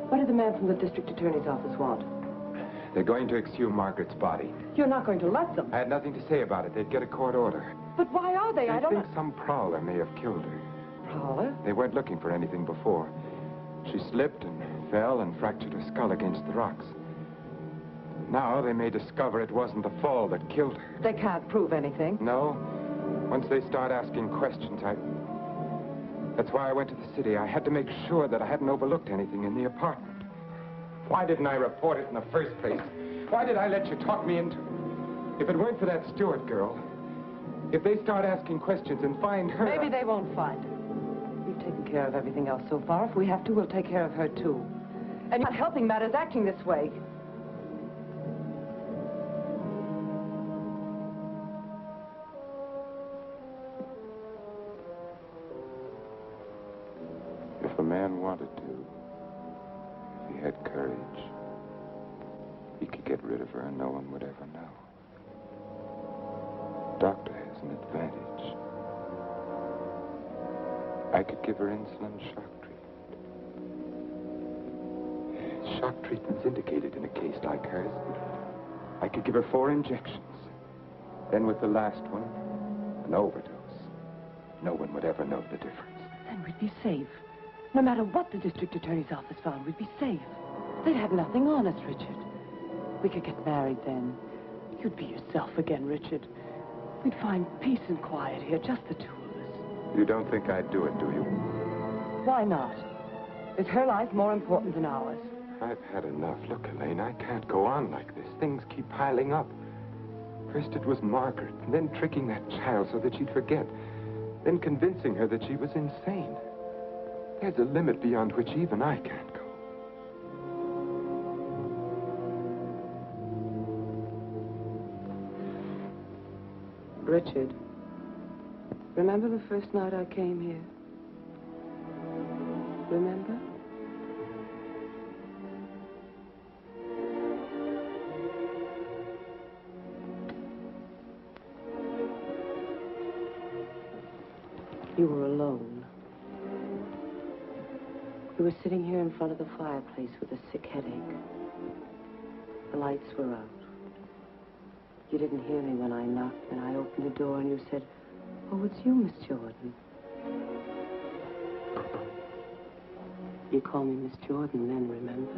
What did the man from the district attorney's office want? They're going to exhume Margaret's body. You're not going to let them. I had nothing to say about it. They'd get a court order. But why are they? I don't think some prowler may have killed her. Prowler? They weren't looking for anything before. She slipped and fell and fractured her skull against the rocks. Now they may discover it wasn't the fall that killed her. They can't prove anything. No. Once they start asking questions, That's why I went to the city. I had to make sure that I hadn't overlooked anything in the apartment. Why didn't I report it in the first place? Why did I let you talk me into it? If it weren't for that Stewart girl, if they start asking questions and find her... Maybe they won't find her. We've taken care of everything else so far. If we have to, we'll take care of her, too. And you're not helping matters acting this way. If a man wanted to, if he had courage, he could get rid of her and no one would ever know. Doctor has an advantage. I could give her insulin shock treatment. Shock treatment's indicated in a case like hers. I could give her 4 injections. Then with the last one, an overdose. No one would ever know the difference. Then we'd be safe. No matter what the district attorney's office found, we'd be safe. They'd have nothing on us, Richard. We could get married then. You'd be yourself again, Richard. We'd find peace and quiet here, just the two of us. You don't think I'd do it, do you? Why not? Is her life more important than ours? I've had enough. Look, Elaine, I can't go on like this. Things keep piling up. First it was Margaret, and then tricking that child so that she'd forget. Then convincing her that she was insane. There's a limit beyond which even I can't go. Richard, remember the first night I came here? Remember? You were alone. You were sitting here in front of the fireplace with a sick headache. The lights were out. You didn't hear me when I knocked, and I opened the door, and you said, "Oh, it's you, Miss Jordan." You called me Miss Jordan then, remember?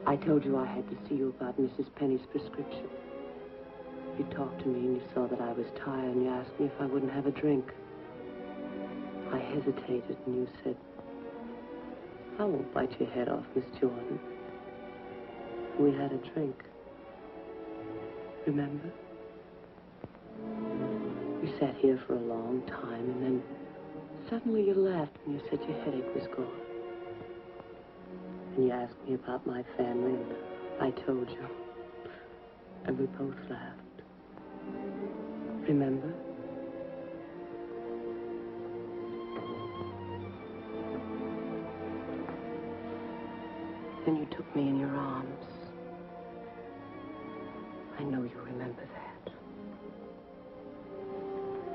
I told you I had to see you about Mrs. Penny's prescription. You talked to me and you saw that I was tired and you asked me if I wouldn't have a drink. I hesitated and you said, "I won't bite your head off, Miss Jordan." We had a drink. Remember? You sat here for a long time and then suddenly you laughed and you said your headache was gone. And you asked me about my family and I told you. And we both laughed. Remember? Then you took me in your arms. I know you remember that.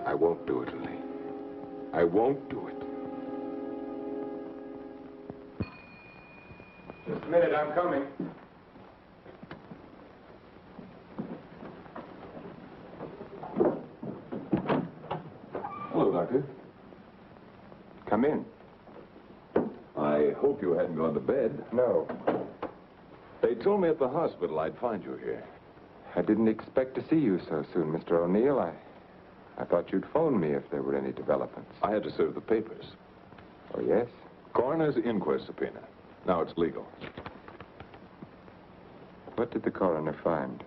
I won't do it, Lily. I won't do it. Just a minute, I'm coming. Hello, Doctor. Come in. I hope you hadn't gone to bed. No. They told me at the hospital I'd find you here. I didn't expect to see you so soon, Mr. O'Neill. I thought you'd phone me if there were any developments. I had to serve the papers. Oh, yes? Coroner's inquest subpoena. Now it's legal. What did the coroner find?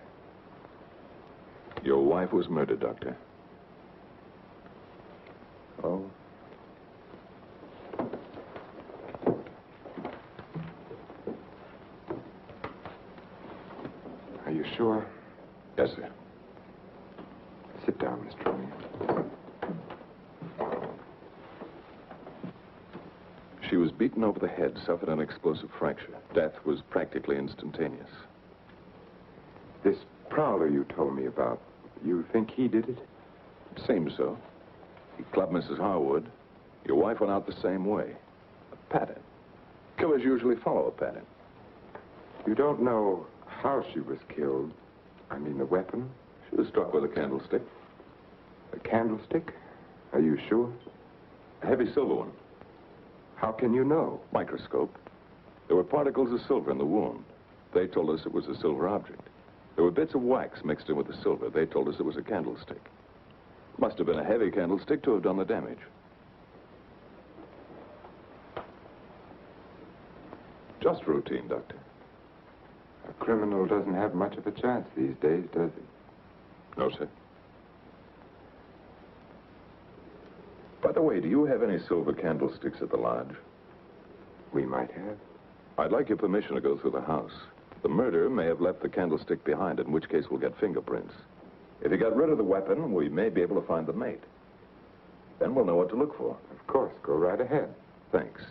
Your wife was murdered, Doctor. Oh? Are you sure? Yes, sir. Sit down, Mr. O'Neill. She was beaten over the head, suffered an explosive fracture. Death was practically instantaneous. This prowler you told me about, you think he did it? Seems so. He clubbed Mrs. Harwood. Your wife went out the same way. A pattern. Killers usually follow a pattern. You don't know how she was killed? I mean, the weapon? She was struck with a candlestick. A candlestick? Are you sure? A heavy silver one. How can you know? Microscope. There were particles of silver in the wound. They told us it was a silver object. There were bits of wax mixed in with the silver. They told us it was a candlestick. Must have been a heavy candlestick to have done the damage. Just routine, Doctor. A criminal doesn't have much of a chance these days, does he? No, sir. By the way, do you have any silver candlesticks at the lodge? We might have. I'd like your permission to go through the house. The murderer may have left the candlestick behind, in which case we'll get fingerprints. If he got rid of the weapon, we may be able to find the mate. Then we'll know what to look for. Of course. Go right ahead. Thanks.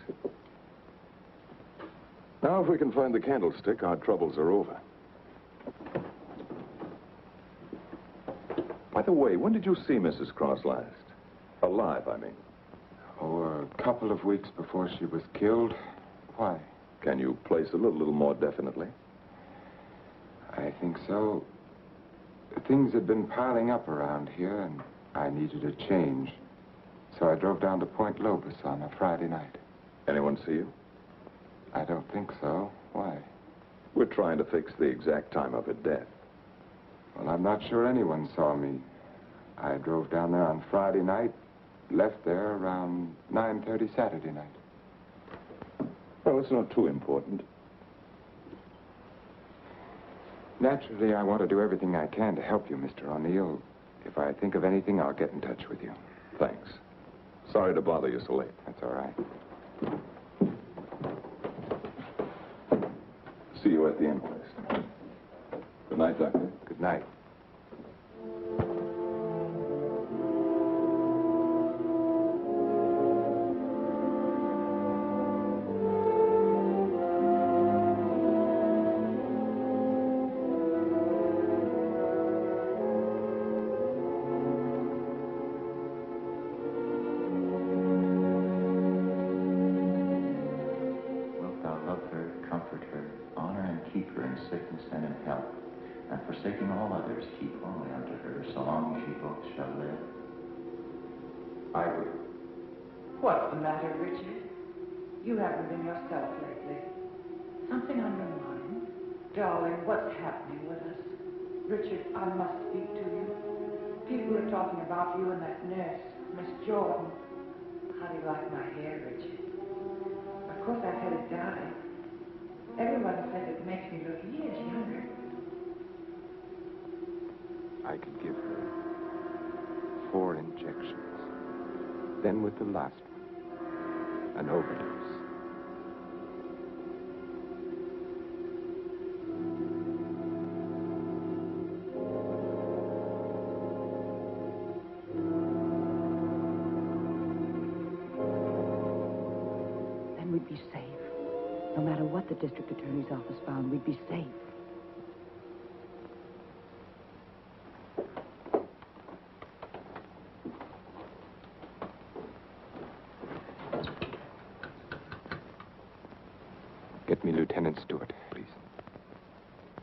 Now, if we can find the candlestick, our troubles are over. By the way, when did you see Mrs. Cross last? Alive, I mean. Oh, a couple of weeks before she was killed. Why? Can you place it a little more definitely? I think so. Things had been piling up around here, and I needed a change. So I drove down to Point Lobos on a Friday night. Anyone see you? I don't think so. Why? We're trying to fix the exact time of her death. Well, I'm not sure anyone saw me. I drove down there on Friday night, left there around 9:30 Saturday night. Well, it's not too important. Naturally, I want to do everything I can to help you, Mr. O'Neill. If I think of anything, I'll get in touch with you. Thanks. Sorry to bother you so late. That's all right. See you at the inquest. Good night, Doctor. Good night. What's the matter, Richard? You haven't been yourself lately. Something on your mind? Darling, what's happening with us? Richard, I must speak to you. People are talking about you and that nurse, Miss Jordan. How do you like my hair, Richard? Of course, I've had it dyed. Everyone says it makes me look years younger. I could give her 4 injections. Then with the last one, an overdose. Then we'd be safe. No matter what the district attorney's office found, we'd be safe. Get me Lieutenant Stewart, please.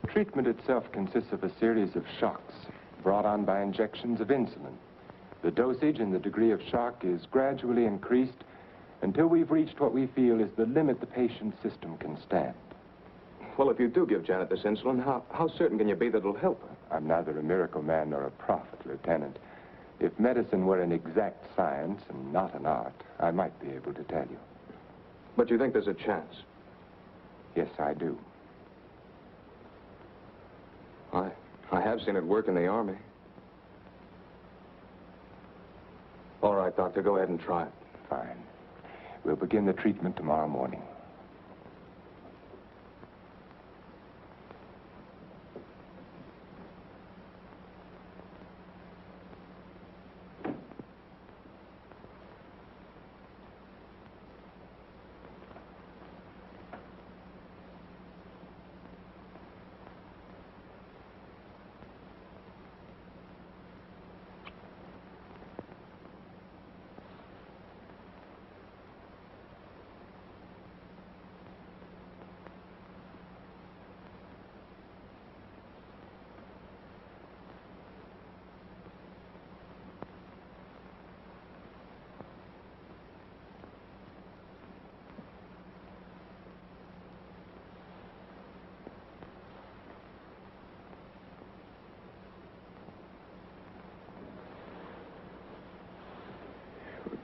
The treatment itself consists of a series of shocks brought on by injections of insulin. The dosage and the degree of shock is gradually increased until we've reached what we feel is the limit the patient's system can stand. Well, if you do give Janet this insulin, how certain can you be that it'll help her? I'm neither a miracle man nor a prophet, Lieutenant. If medicine were an exact science and not an art, I might be able to tell you. But you think there's a chance? Yes, I do. I have seen it work in the Army. All right, Doctor, go ahead and try it. Fine. We'll begin the treatment tomorrow morning.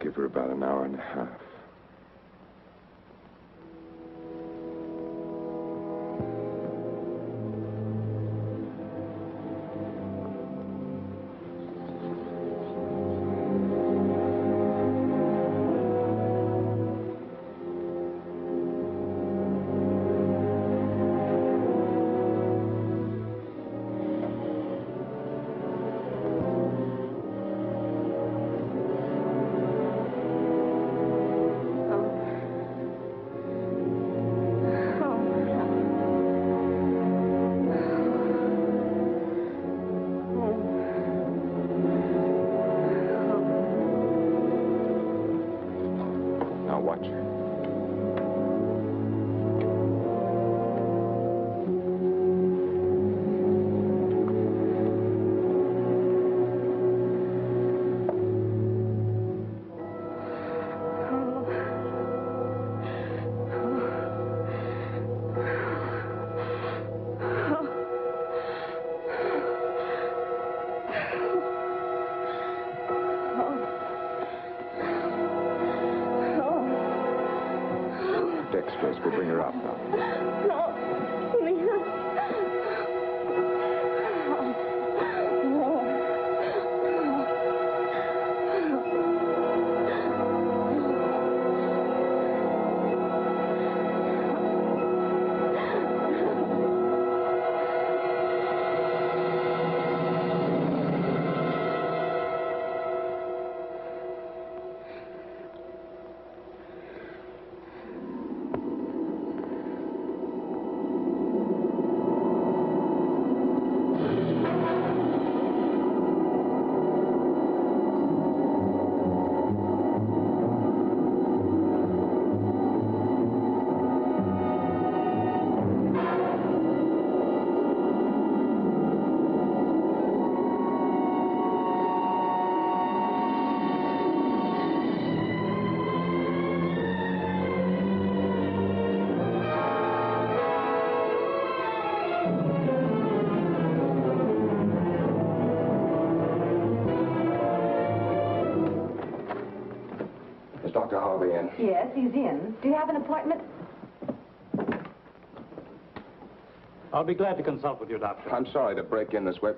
Give her about an hour and a half. Watch her. Dextrose will bring her up now. No, Leah. Is Dr. Harvey in? Yes, he's in. Do you have an appointment? I'll be glad to consult with you, Doctor. I'm sorry to break in this way.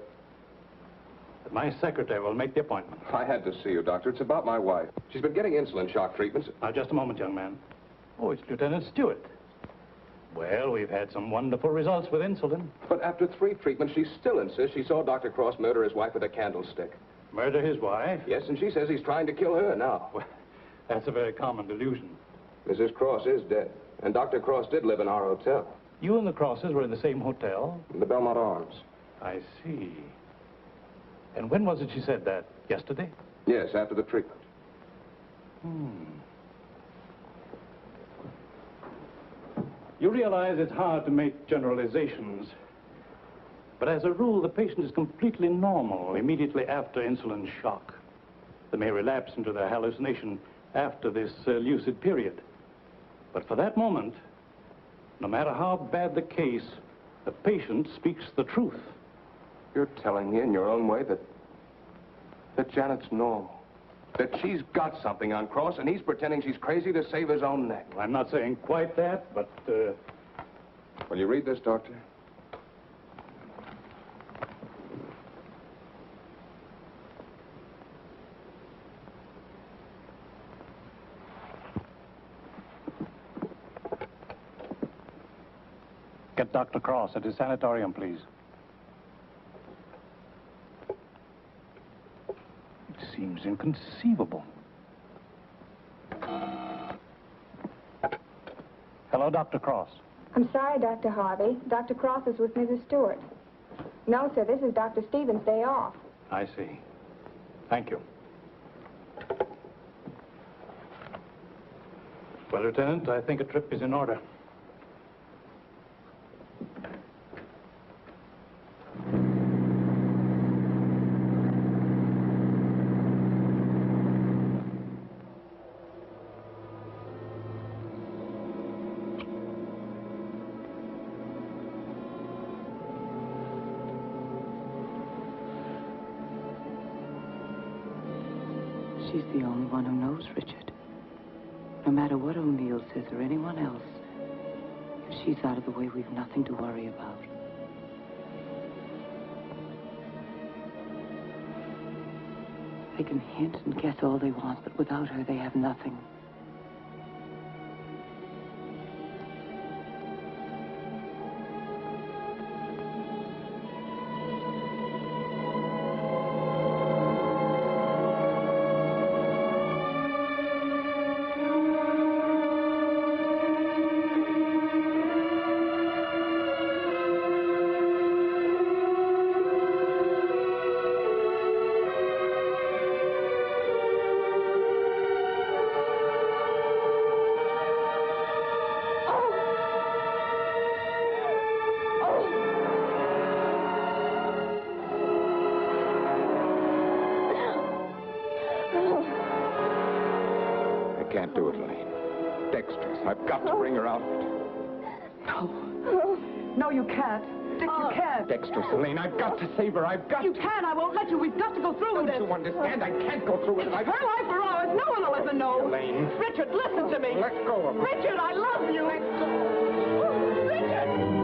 But my secretary will make the appointment. I had to see you, Doctor. It's about my wife. She's been getting insulin shock treatments. Now, just a moment, young man. Oh, it's Lieutenant Stewart. Well, we've had some wonderful results with insulin. But after 3 treatments, she still insists she saw Dr. Cross murder his wife with a candlestick. Murder his wife? Yes, and she says he's trying to kill her now. Well, that's a very common delusion. Mrs. Cross is dead, and Dr. Cross did live in our hotel. You and the Crosses were in the same hotel? In the Belmont Arms. I see. And when was it she said that? Yesterday? Yes, after the treatment. You realize it's hard to make generalizations. But as a rule, the patient is completely normal immediately after insulin shock. They may relapse into their hallucination after this lucid period. But for that moment, no matter how bad the case, the patient speaks the truth. You're telling me in your own way that Janet's normal. That she's got something on Cross, and he's pretending she's crazy to save his own neck. I'm not saying quite that, but, Will you read this, Doctor? Get Dr. Cross at his sanatorium, please. It seems inconceivable. Hello, Dr. Cross. I'm sorry, Dr. Harvey. Dr. Cross is with Mrs. Stewart. No, sir, this is Dr. Stevens' day off. I see. Thank you. Well, Lieutenant, I think a trip is in order. She's the only one who knows, Richard. No matter what O'Neill says or anyone else, if she's out of the way, we've nothing to worry about. They can hint and guess all they want, but without her, they have nothing. Can't do it, Elaine. Dextrous. I've got to bring her out. No. No, you can't. Dick, you can't. Dextrous, Elaine. I've got to save her. I've got You to. can. I won't let you. We've got to go through with this. Don't you understand? I can't go through with it. Her life or ours. No one will ever know. Elaine. Richard, listen to me. Let go of her. Richard, I love you. Let go. Richard!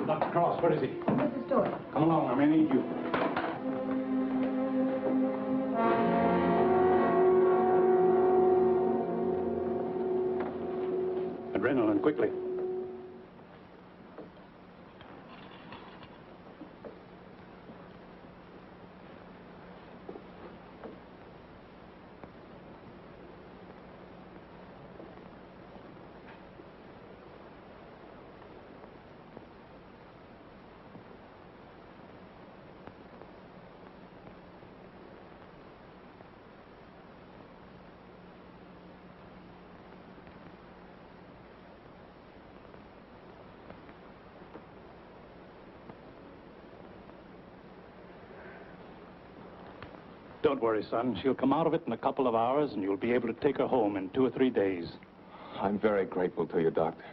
Dr. Cross, where is he? Mrs. Stewart. Come along, I may need you. Adrenaline, quickly. Don't worry, son. She'll come out of it in a couple of hours, and you'll be able to take her home in 2 or 3 days. I'm very grateful to you, Doctor.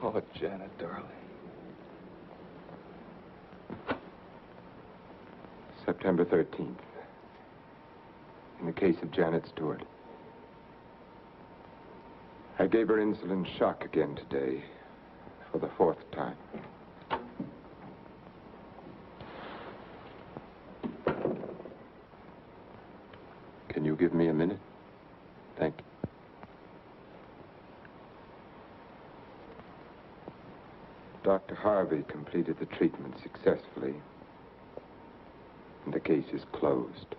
Oh, Janet, darling. September 13th. In the case of Janet Stewart. I gave her insulin shock again today, for the 4th time. Can you give me a minute? Thank you. Dr. Harvey completed the treatment successfully, and the case is closed.